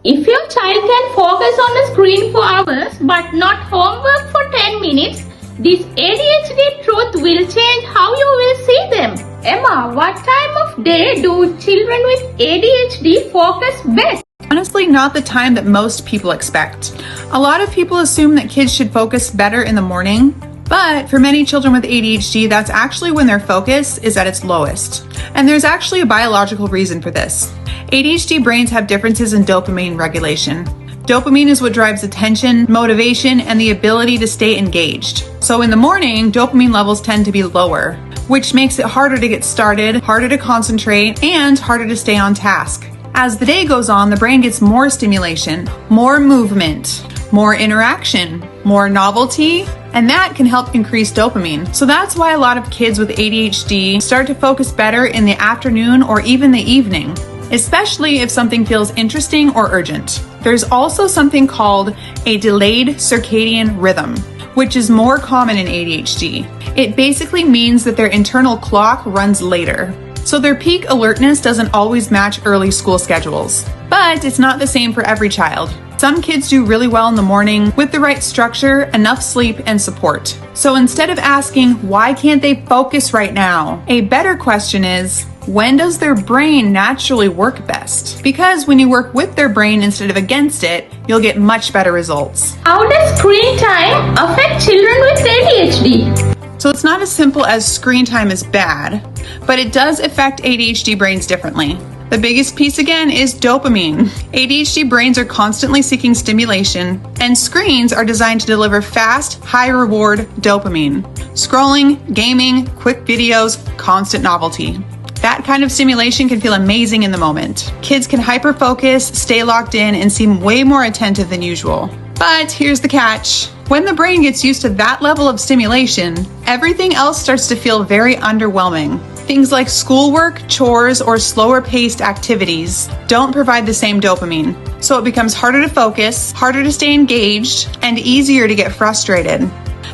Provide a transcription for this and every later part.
If your child can focus on the screen for hours but not homework for 10 minutes, this ADHD truth will change how you will see them. Emma, what time of day do children with ADHD focus best? Honestly, not the time that most people expect. A lot of people assume that kids should focus better in the morning, but for many children with ADHD, that's actually when their focus is at its lowest. And there's actually a biological reason for this. ADHD brains have differences in dopamine regulation. Dopamine is what drives attention, motivation, and the ability to stay engaged. So in the morning, dopamine levels tend to be lower, which makes it harder to get started, harder to concentrate, and harder to stay on task. As the day goes on, the brain gets more stimulation, more movement, more interaction, more novelty, and that can help increase dopamine. So that's why a lot of kids with ADHD start to focus better in the afternoon or even the evening, especially if something feels interesting or urgent. There's also something called a delayed circadian rhythm, which is more common in ADHD. It basically means that their internal clock runs later, so their peak alertness doesn't always match early school schedules. But it's not the same for every child. Some kids do really well in the morning with the right structure, enough sleep, and support. So instead of asking, why can't they focus right now? A better question is, when does their brain naturally work best? Because when you work with their brain instead of against it, you'll get much better results. How does screen time affect children with ADHD? So it's not as simple as screen time is bad, but it does affect ADHD brains differently. The biggest piece again is dopamine. ADHD brains are constantly seeking stimulation, and screens are designed to deliver fast, high-reward dopamine. Scrolling, gaming, quick videos, constant novelty. That kind of stimulation can feel amazing in the moment. Kids can hyper-focus, stay locked in, and seem way more attentive than usual. But here's the catch. When the brain gets used to that level of stimulation, everything else starts to feel very underwhelming. Things like schoolwork, chores, or slower paced activities don't provide the same dopamine. So it becomes harder to focus, harder to stay engaged, and easier to get frustrated.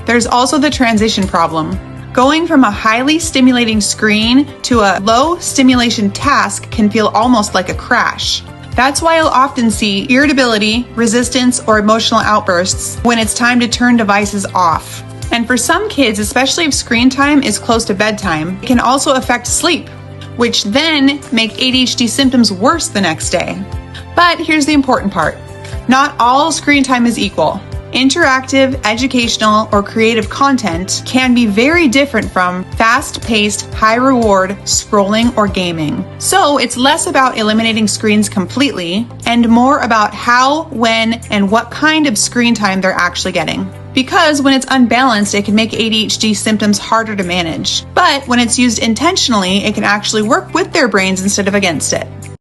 There's also the transition problem. Going from a highly stimulating screen to a low stimulation task can feel almost like a crash. That's why you'll often see irritability, resistance, or emotional outbursts when it's time to turn devices off. And for some kids, especially if screen time is close to bedtime, it can also affect sleep, which then make ADHD symptoms worse the next day. But here's the important part. Not all screen time is equal. Interactive, educational, or creative content can be very different from fast-paced, high-reward scrolling or gaming. So it's less about eliminating screens completely and more about how, when, and what kind of screen time they're actually getting. Because when it's unbalanced, it can make ADHD symptoms harder to manage. But when it's used intentionally, it can actually work with their brains instead of against it.